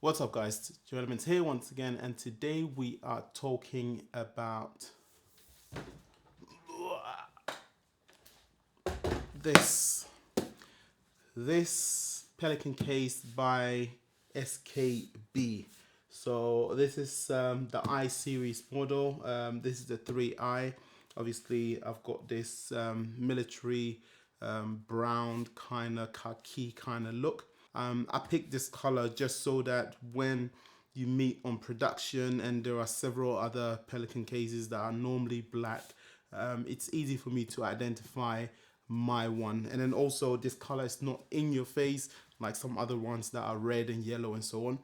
What's up guys, Joe Elements here once again, and today we are talking about this Pelican case by SKB. So this is the I series model. This is the 3i. Obviously I've got this military brown kind of khaki kind of look. I picked this color just so that when you meet on production, and there are several other Pelican cases that are normally black, it's easy for me to identify my one. And then also this color is not in your face like some other ones that are red and yellow and so on.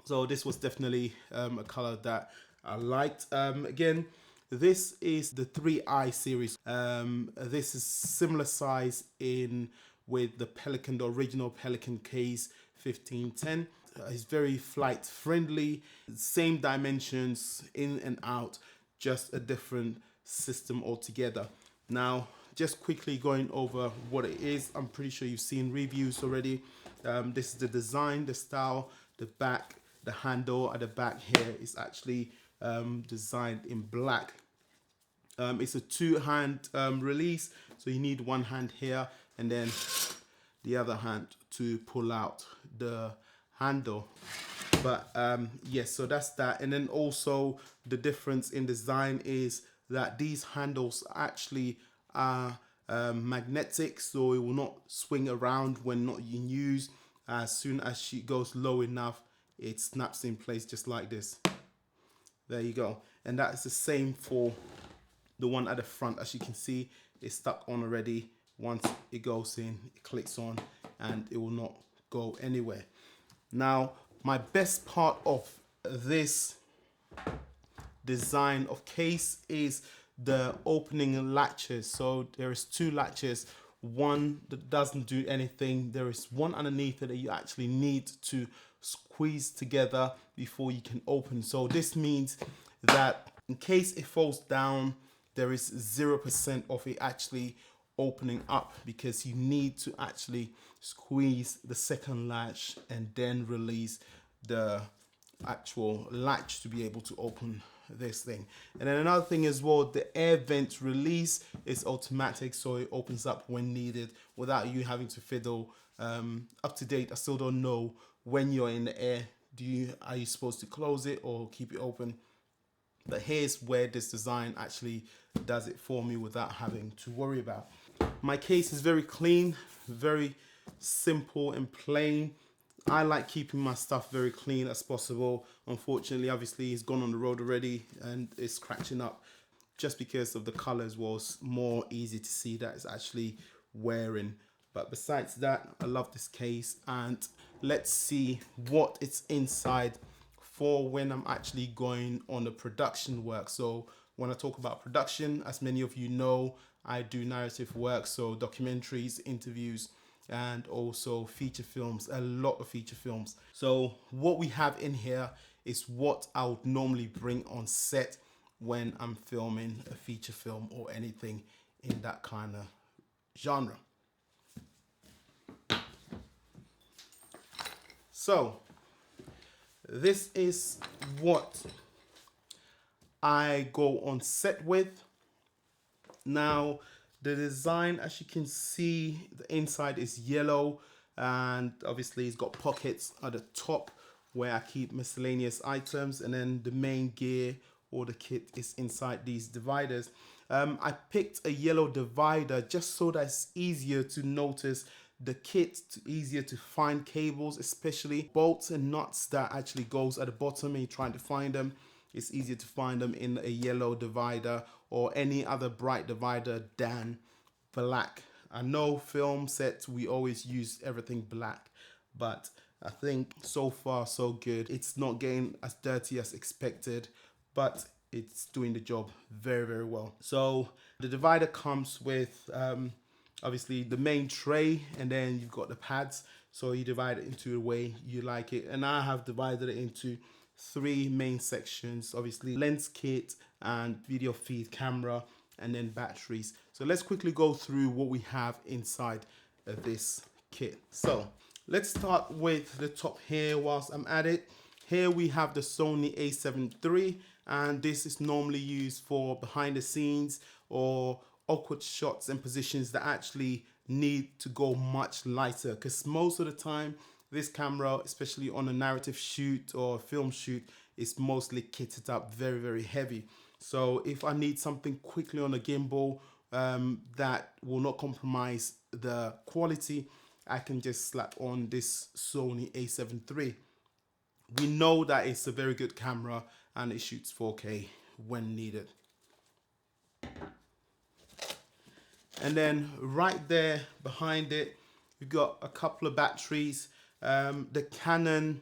So this was definitely a color that I liked. Again, this is the 3i series. This is similar size in with the Pelican, the original Pelican case 1510. It's very flight friendly, same dimensions in and out, just a different system altogether. Now, just quickly going over what it is, I'm pretty sure you've seen reviews already. This is the design, the style, the back, the handle at the back here is actually designed in black. It's a two-hand release, so you need one hand here and then the other hand to pull out the handle. But yes, so that's that. And then also the difference in design is that these handles actually are magnetic, so it will not swing around when not in use. As soon as she goes low enough, it snaps in place just like this. There you go. And that is the same for the one at the front. As you can see, it's stuck on already. Once it goes in, it clicks on and it will not go anywhere. Now, my best part of this design of case is the opening latches. So there is two latches, one that doesn't do anything. There is one underneath it that you actually need to squeeze together before you can open. So this means that in case it falls down, there is 0% of it actually opening up, because you need to actually squeeze the second latch and then release the actual latch to be able to open this thing. And then another thing as well, the air vent release is automatic, so it opens up when needed without you having to fiddle. Up to date, I still don't know when you're in the air, are you supposed to close it or keep it open? But here's where this design actually does it for me without having to worry about. My case is very clean, very simple and plain. I like keeping my stuff very clean as possible. Unfortunately, obviously, it's gone on the road already and it's scratching up just because of the colors was more easy to see that it's actually wearing. But besides that, I love this case, and let's see what it's inside for when I'm actually going on the production work. So when I talk about production, as many of you know, I do narrative work, so documentaries, interviews, and also feature films, a lot of feature films. So what we have in here is what I would normally bring on set when I'm filming a feature film or anything in that kind of genre. So this is what I go on set with. Now, the design, as you can see, the inside is yellow, and obviously it's got pockets at the top where I keep miscellaneous items, and then the main gear or the kit is inside these dividers. I picked a yellow divider just so that it's easier to notice the kit, easier to find cables, especially bolts and nuts that actually goes at the bottom and you're trying to find them. It's easier to find them in a yellow divider or any other bright divider than black. I know film sets, we always use everything black, but I think so far so good. It's not getting as dirty as expected, but it's doing the job very, very well. So the divider comes with obviously the main tray, and then you've got the pads, so you divide it into the way you like it. And I have divided it into three main sections, obviously lens kit and video feed camera, and then batteries. So let's quickly go through what we have inside of this kit. So Let's start with the top here whilst I'm at it. Here we have the Sony a7 III, and this is normally used for behind the scenes or awkward shots and positions that actually need to go much lighter, because most of the time this camera, especially on a narrative shoot or film shoot, is mostly kitted up very heavy. So if I need something quickly on a gimbal that will not compromise the quality, I can just slap on this Sony a7 III. We know that it's a very good camera and it shoots 4K when needed. And then right there behind it, we've got a couple of batteries. The Canon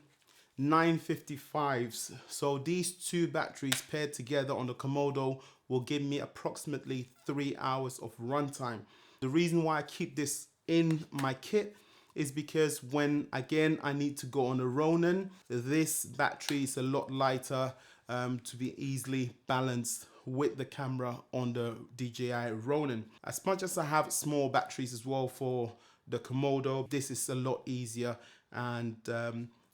955s. So these two batteries paired together on the Komodo will give me approximately 3 hours of runtime. The reason why I keep this in my kit is because when again I need to go on a Ronin, this battery is a lot lighter to be easily balanced with the camera on the DJI Ronin. As much as I have small batteries as well for the Komodo, this is a lot easier, and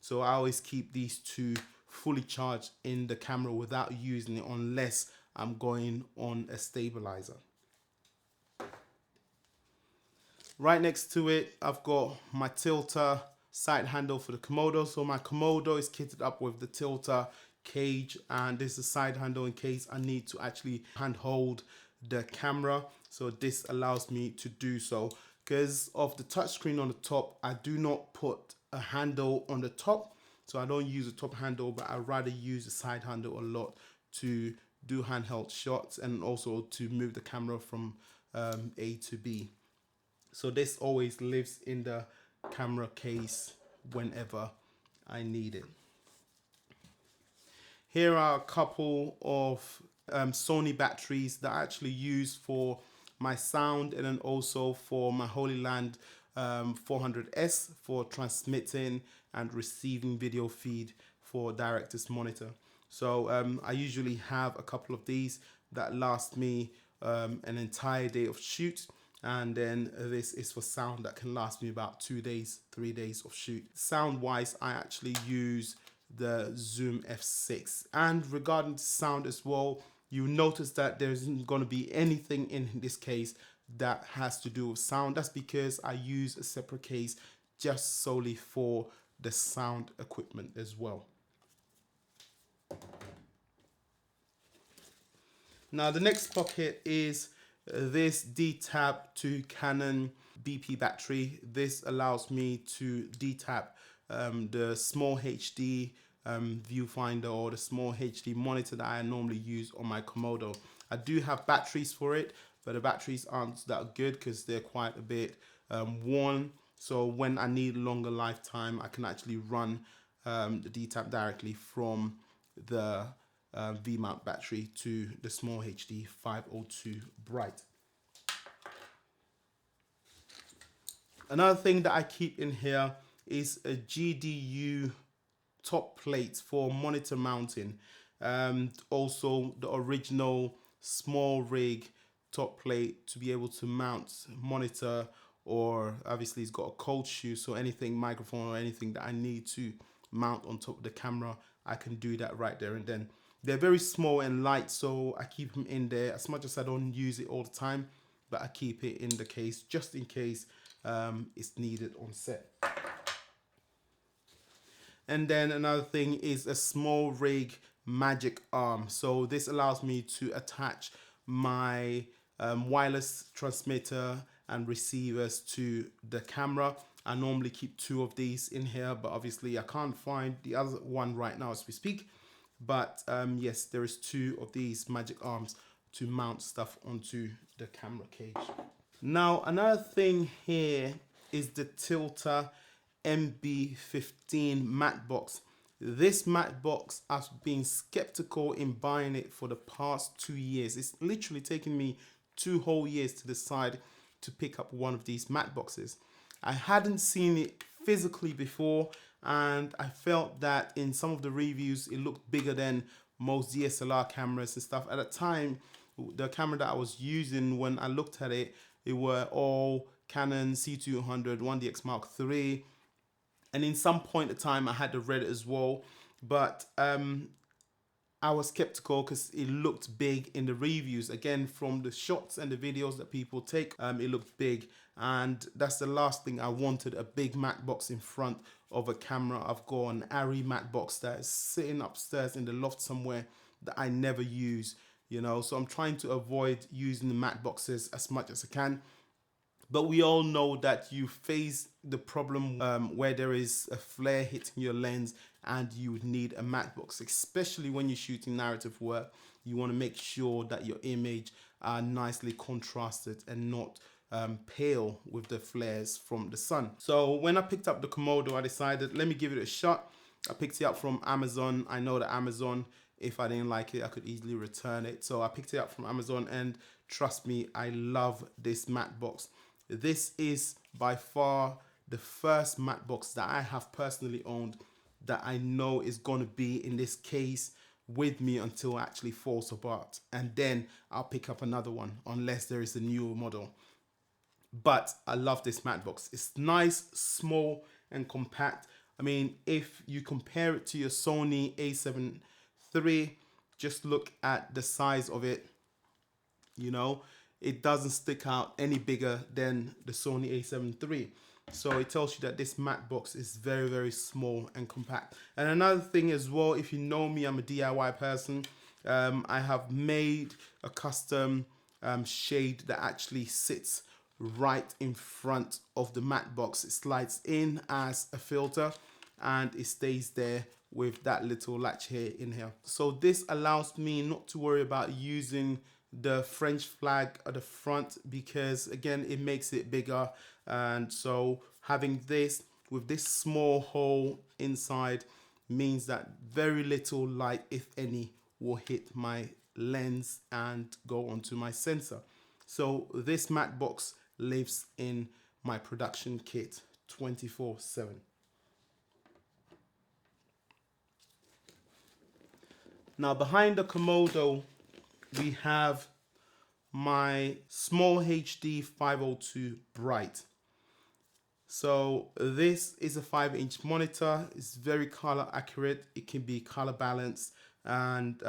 so I always keep these two fully charged in the camera without using it unless I'm going on a stabilizer. Right next to it, I've got my tilter side handle for the Komodo. So my Komodo is kitted up with the tilter cage, and this is a side handle in case I need to actually handhold the camera. So this allows me to do so. Because of the touchscreen on the top, I do not put a handle on the top. So I don't use a top handle, but I rather use the side handle a lot to do handheld shots and also to move the camera from A to B. So this always lives in the camera case whenever I need it. Here are a couple of Sony batteries that I actually use for my sound and then also for my Holy Land 400S for transmitting and receiving video feed for director's monitor. So I usually have a couple of these that last me an entire day of shoot, and then this is for sound that can last me about 2 days, 3 days of shoot. Sound wise, I actually use the Zoom F6, and regarding sound as well, you notice that there isn't going to be anything in this case that has to do with sound. That's because I use a separate case just solely for the sound equipment as well. Now the next pocket is this D-Tab to Canon BP battery. This allows me to D-Tab the small HD viewfinder or the small HD monitor that I normally use on my Komodo. I do have batteries for it, but the batteries aren't that good because they're quite a bit worn. So when I need longer lifetime, I can actually run the D-Tab directly from the V-mount battery to the small HD 502 Bright. Another thing that I keep in here is a GDU top plate for monitor mounting. Also the original small rig top plate to be able to mount monitor, or obviously it's got a cold shoe, so anything microphone or anything that I need to mount on top of the camera, I can do that right there and then. They're very small and light, so I keep them in there as much as I don't use it all the time, but I keep it in the case just in case it's needed on set. And then another thing is a small rig magic arm. So this allows me to attach my wireless transmitter and receivers to the camera. I normally keep 2 of these in here, but obviously I can't find the other one right now as we speak. But yes, there is 2 of these magic arms to mount stuff onto the camera cage. Now another thing here is the Tilter MB15 matte box. This matte box, I've been skeptical in buying it for the past 2 years. It's literally taken me 2 whole years to decide to pick up one of these matte boxes. I hadn't seen it physically before, and I felt that in some of the reviews it looked bigger than most DSLR cameras and stuff. At the time, the camera that I was using when I looked at it, it were all Canon C200 1DX Mark III, and in some point of time I had the red as well, but I was skeptical because it looked big in the reviews. Again, from the shots and the videos that people take, it looked big, and that's the last thing I wanted, a big matte box in front of a camera. I've got an Arri matte box that is sitting upstairs in the loft somewhere that I never use, you know, so I'm trying to avoid using the matte boxes as much as I can. But we all know that you face the problem where there is a flare hitting your lens and you would need a matte box, especially when you're shooting narrative work. You want to make sure that your image are nicely contrasted and not pale with the flares from the sun. So when I picked up the Komodo, I decided, let me give it a shot. I picked it up from Amazon. I know that Amazon, if I didn't like it, I could easily return it. So I picked it up from Amazon, and trust me, I love this matte box. This is by far the first matte box that I have personally owned that I know is going to be in this case with me until it actually falls apart. And then I'll pick up another one unless there is a newer model. But I love this matte box. It's nice, small, and compact. I mean, if you compare it to your Sony a7 III, just look at the size of it. You know, it doesn't stick out any bigger than the Sony a7 III. So it tells you that this matte box is very, very small and compact. And another thing as well, if you know me, I'm a DIY person. I have made a custom shade that actually sits right in front of the matte box. It slides in as a filter and it stays there with that little latch here in here. So this allows me not to worry about using the French flag at the front, because again, it makes it bigger. And so having this with this small hole inside means that very little light, if any, will hit my lens and go onto my sensor. So this matte box lives in my production kit 24/7. Now behind the Komodo, we have my small HD 502 bright. So this is a 5-inch monitor. It's very color accurate. It can be color balanced, and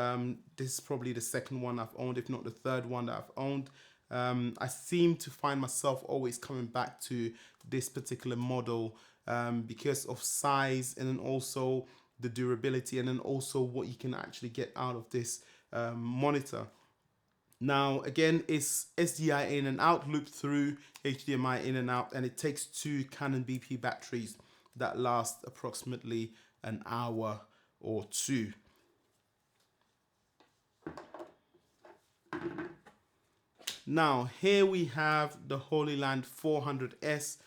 this is probably the second one I've owned, if not the third one that I've owned. I seem to find myself always coming back to this particular model because of size, and then also the durability, and then also what you can actually get out of this monitor. Now, again, it's SDI in and out, loop through, HDMI in and out, and it takes 2 Canon BP batteries that last approximately an hour or 2. Now, here we have the Holy Land 400S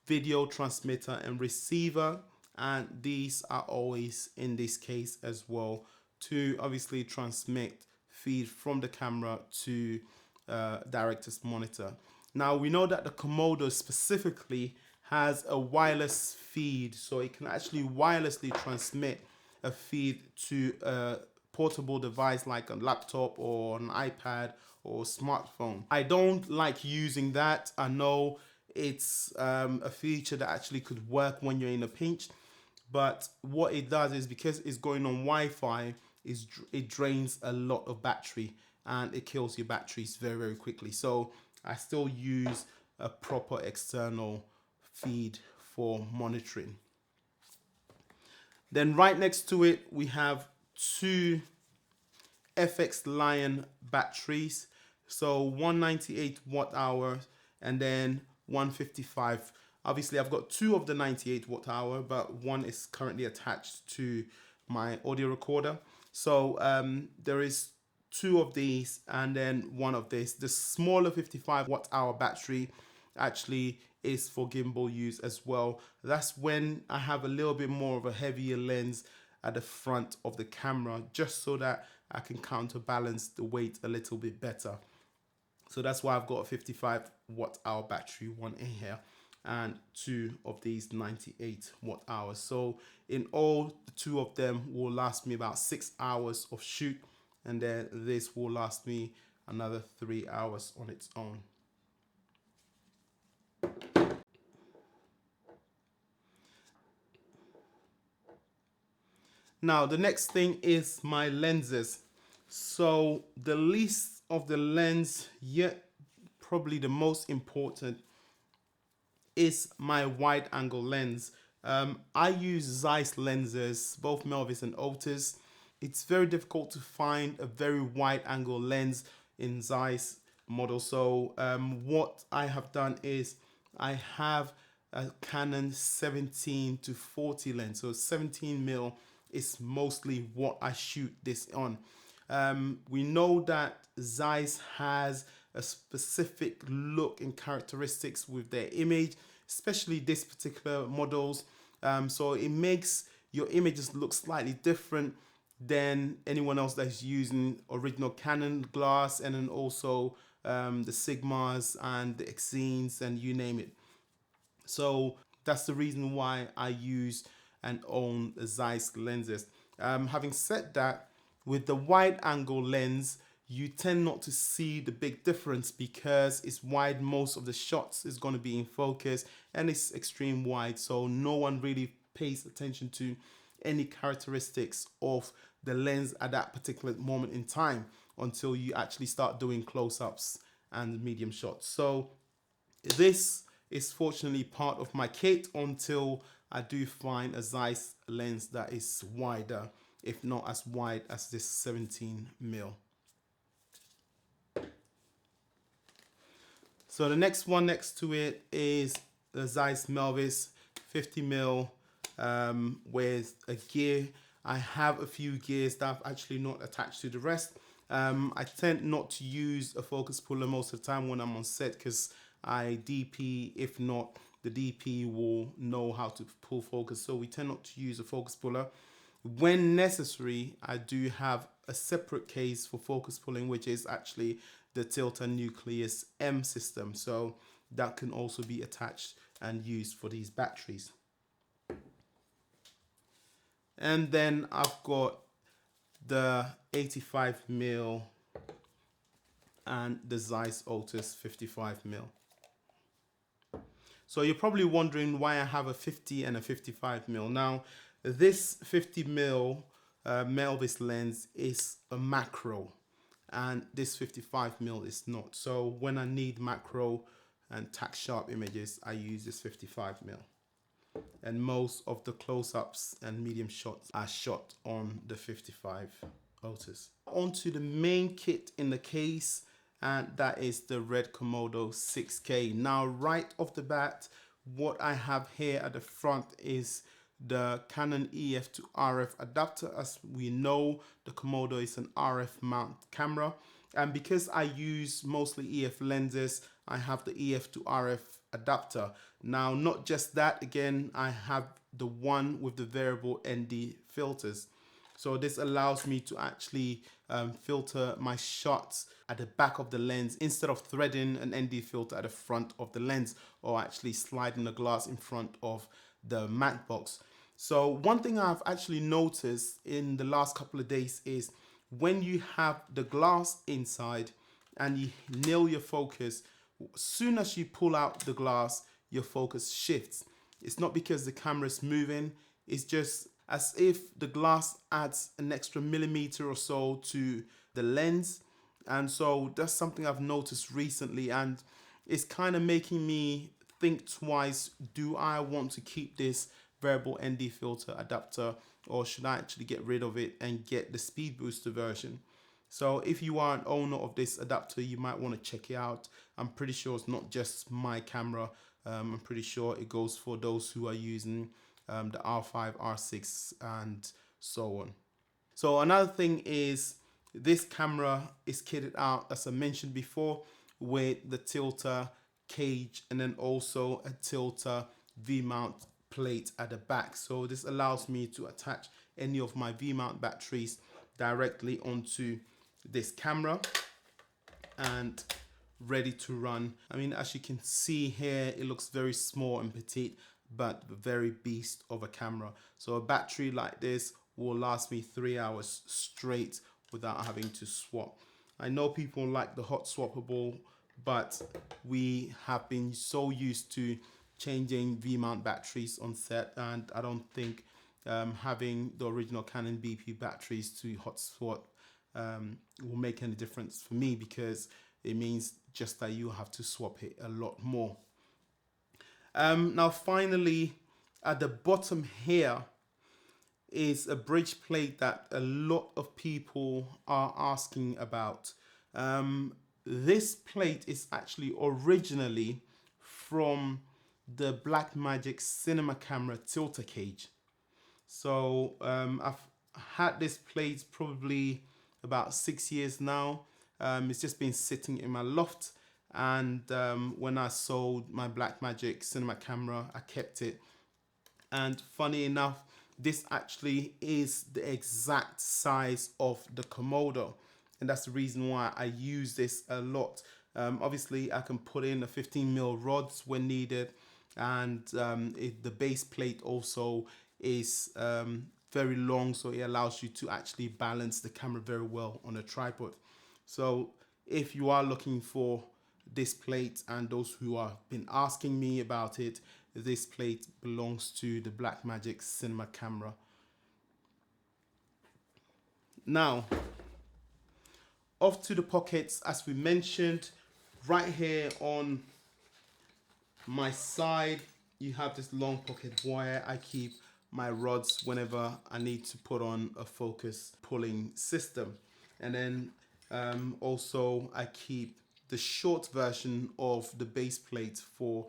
video transmitter and receiver, and these are always in this case as well to obviously transmit feed from the camera to director's monitor. Now we know that the Komodo specifically has a wireless feed, so it can actually wirelessly transmit a feed to a portable device like a laptop or an iPad or smartphone. I don't like using that. I know it's a feature that actually could work when you're in a pinch, but what it does is, because it's going on Wi-Fi, it drains a lot of battery and it kills your batteries very, very quickly. So I still use a proper external feed for monitoring. Then right next to it, we have 2 FX Lion batteries. So 198 watt hour and then 155. Obviously I've got 2 of the 98 watt hour, but one is currently attached to my audio recorder. So there is 2 of these and then 1 of this. The smaller 55 watt hour battery actually is for gimbal use as well. That's when I have a little bit more of a heavier lens at the front of the camera, just so that I can counterbalance the weight a little bit better. So that's why I've got a 55 watt hour battery, 1 in here, and 2 of these 98 watt hours. So in all, the 2 of them will last me about 6 hours of shoot, and then this will last me another 3 hours on its own. Now the next thing is my lenses. So the least of the lens, yet probably the most important, is my wide angle lens. I use Zeiss lenses, both Melvis and Otis. It's very difficult to find a very wide angle lens in Zeiss model. So what I have done is I have a Canon 17 to 40 lens. So 17 mil is mostly what I shoot this on. We know that Zeiss has a specific look and characteristics with their image, especially this particular models. So it makes your images look slightly different than anyone else that's using original Canon glass, and then also the Sigmas and the Xenes and you name it. So that's the reason why I use and own Zeiss lenses. Having said that, with the wide angle lens, you tend not to see the big difference because it's wide. Most of the shots is going to be in focus and it's extreme wide. So no one really pays attention to any characteristics of the lens at that particular moment in time until you actually start doing close-ups and medium shots. So this is fortunately part of my kit until I do find a Zeiss lens that is wider, if not as wide as this 17 mil. So the next one next to it is the Zeiss Melvis 50 mil with a gear. I have a few gears that I've actually not attached to the rest. I tend not to use a focus puller most of the time when I'm on set because I DP. If not, the DP will know how to pull focus. So we tend not to use a focus puller. When necessary, I do have a separate case for focus pulling, which is actually the Tilta Nucleus M system. So that can also be attached and used for these batteries. And then I've got the 85 mil and the Zeiss Otis 55 mil. So you're probably wondering why I have a 50 and a 55 mil. Now, this 50 mil Melvis lens is a macro, and this 55 mil is not. So when I need macro and tack sharp images, I use this 55 mil. And most of the close-ups and medium shots are shot on the 55 Otis. Onto the main kit in the case, and that is the red Komodo 6K. Now, right off the bat, what I have here at the front is the Canon EF to RF adapter. As we know, the Komodo is an RF mount camera, and because I use mostly EF lenses, I have the EF to RF adapter. Now, not just that, again, I have the one with the variable ND filters. So this allows me to actually filter my shots at the back of the lens instead of threading an ND filter at the front of the lens or actually sliding the glass in front of the matte box. So one thing I've actually noticed in the last couple of days is when you have the glass inside and you nail your focus, as soon as you pull out the glass, your focus shifts. It's not because the camera is moving, it's just as if the glass adds an extra millimeter or so to the lens. And so that's something I've noticed recently, and it's kind of making me think twice. Do I want to keep this variable ND filter adapter, or should I actually get rid of it and get the speed booster version? So if you are an owner of this adapter, you might want to check it out. I'm pretty sure it's not just my camera. I'm pretty sure it goes for those who are using the R5, R6 and so on. So another thing is this camera is kitted out, as I mentioned before, with the tilter cage and then also a tilter V-mount plate at the back. So this allows me to attach any of my V-mount batteries directly onto this camera and ready to run. I mean, as you can see here, it looks very small and petite, but very beast of a camera. So a battery like this will last me 3 hours straight without having to swap. I know people like the hot swappable, but we have been so used to changing V-mount batteries on set, and I don't think having the original Canon BP batteries to hotspot will make any difference for me, because it means just that you have to swap it a lot more. Now finally, at the bottom here is a bridge plate that a lot of people are asking about. This plate is actually originally from the Blackmagic cinema camera tilter cage. So I've had this plate probably about 6 years now. It's just been sitting in my loft, and when I sold my Blackmagic cinema camera, I kept it. And funny enough, this actually is the exact size of the Komodo, and that's the reason why I use this a lot. Obviously I can put in a 15mm rods when needed, and the base plate also is very long, so it allows you to actually balance the camera very well on a tripod. So if you are looking for this plate, and those who have been asking me about it, this plate belongs to the Blackmagic cinema camera. Now, off to the pockets. As we mentioned, right here on my side, you have this long pocket wire. I keep my rods whenever I need to put on a focus pulling system. And then also I keep the short version of the base plate for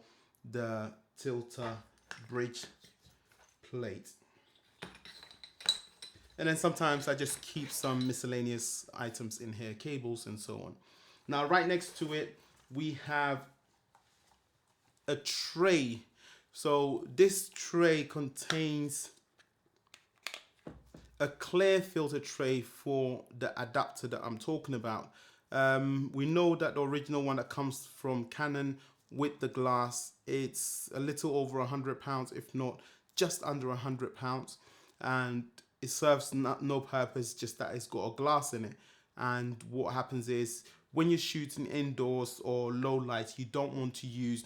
the tilter bridge plate. And then sometimes I just keep some miscellaneous items in here, cables and so on. Now right next to it, we have a tray. So this tray contains a clear filter tray for the adapter that I'm talking about. We know that the original one that comes from Canon with the glass, it's a little over £100, if not just under £100, and it serves no purpose, just that it's got a glass in it. And what happens is, when you're shooting indoors or low light, you don't want to use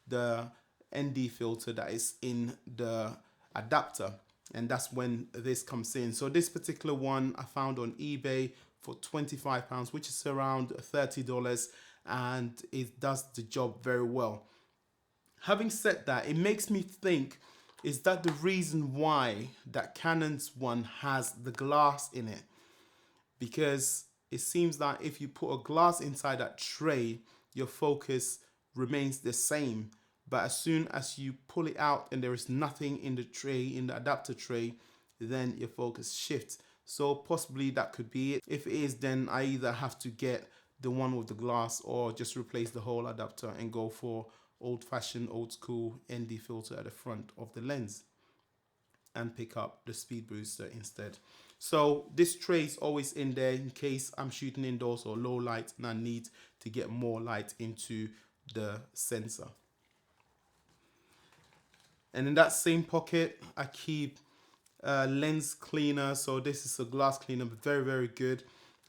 the ND filter that is in the adapter, and that's when this comes in. So this particular one I found on eBay for £25, which is around $30, and it does the job very well. Having said that, it makes me think, is that the reason why that Canon's one has the glass in it? Because it seems that if you put a glass inside that tray, your focus remains the same. But as soon as you pull it out and there is nothing in the tray, in the adapter tray, then your focus shifts. So possibly that could be it. If it is, then I either have to get the one with the glass, or just replace the whole adapter and go for old-fashioned, old-school ND filter at the front of the lens and pick up the speed booster instead. So this tray is always in there in case I'm shooting indoors or low light and I need to get more light into the sensor. And in that same pocket, I keep a lens cleaner. So this is a glass cleaner, but very, very good.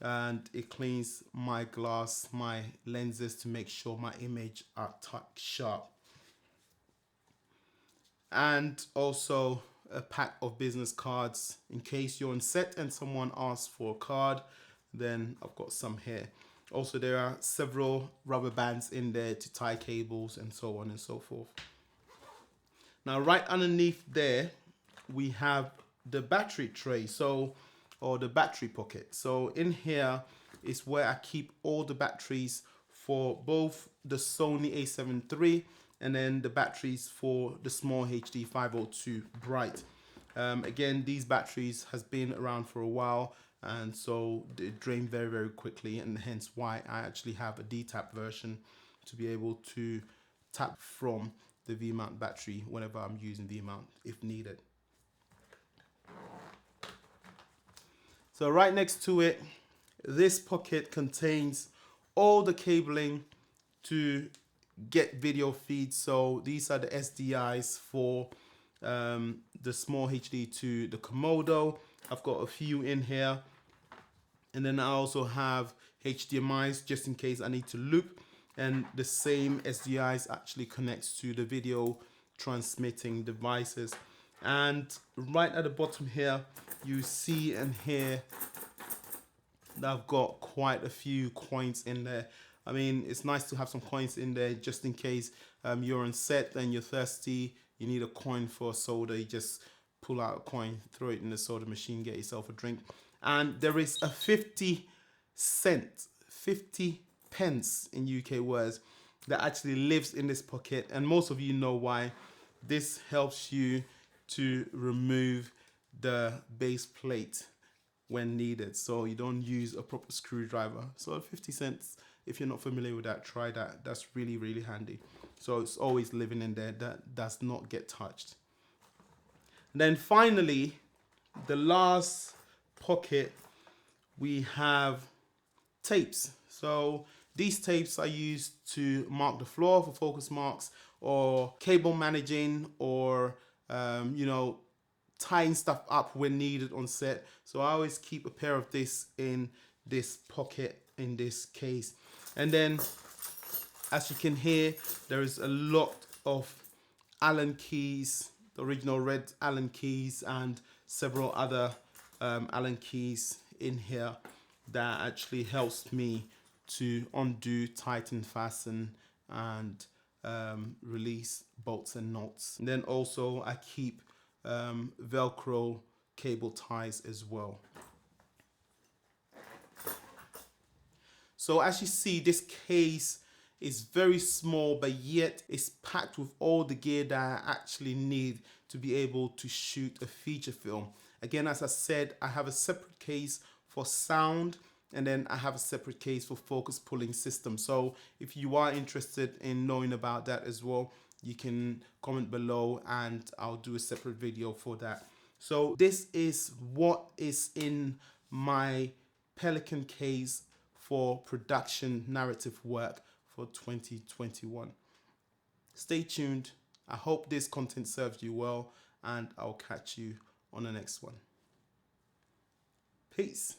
And it cleans my glass, my lenses, to make sure my image are sharp. And also a pack of business cards in case you're on set and someone asks for a card, then I've got some here. Also, there are several rubber bands in there to tie cables and so on and so forth. Now right underneath there we have the battery tray, or the battery pocket. So in here is where I keep all the batteries for both the Sony a7 III and then the batteries for the small HD 502 Bright. Again, these batteries has been around for a while, and so they drain very, very quickly, and hence why I actually have a D-tap version to be able to tap from the V-mount battery whenever I'm using V-mount if needed. So right next to it, this pocket contains all the cabling to get video feeds. So these are the SDIs for the small HD to the Komodo. I've got a few in here, and then I also have HDMIs just in case I need to loop, and the same SDIs actually connects to the video transmitting devices. And right at the bottom here, you see and hear that I've got quite a few coins in there. I mean, it's nice to have some coins in there just in case you're on set and you're thirsty, you need a coin for a soda, you just pull out a coin, throw it in the soda machine, get yourself a drink. And there is a 50 cent, 50 pence in UK words that actually lives in this pocket, and most of you know why. This helps you to remove the base plate when needed, so you don't use a proper screwdriver. So 50 cents, if you're not familiar with that, try that. That's really, really handy. So it's always living in there, that does not get touched. And then finally, the last pocket, we have tapes. So these tapes are used to mark the floor for focus marks, or cable managing, or you know, tying stuff up when needed on set. So I always keep a pair of this in this pocket in this case. And then, as you can hear, there is a lot of Allen keys, the original red Allen keys, and several other Allen keys in here that actually helps me to undo, tighten, fasten, and release bolts and nuts. And then also I keep Velcro cable ties as well. So as you see, this case is very small, but yet it's packed with all the gear that I actually need to be able to shoot a feature film. Again, as I said, I have a separate case for sound, and then I have a separate case for focus pulling system. So if you are interested in knowing about that as well, you can comment below and I'll do a separate video for that. So this is what is in my Pelican case for production narrative work for 2021. Stay tuned. I hope this content served you well, and I'll catch you on the next one. Peace.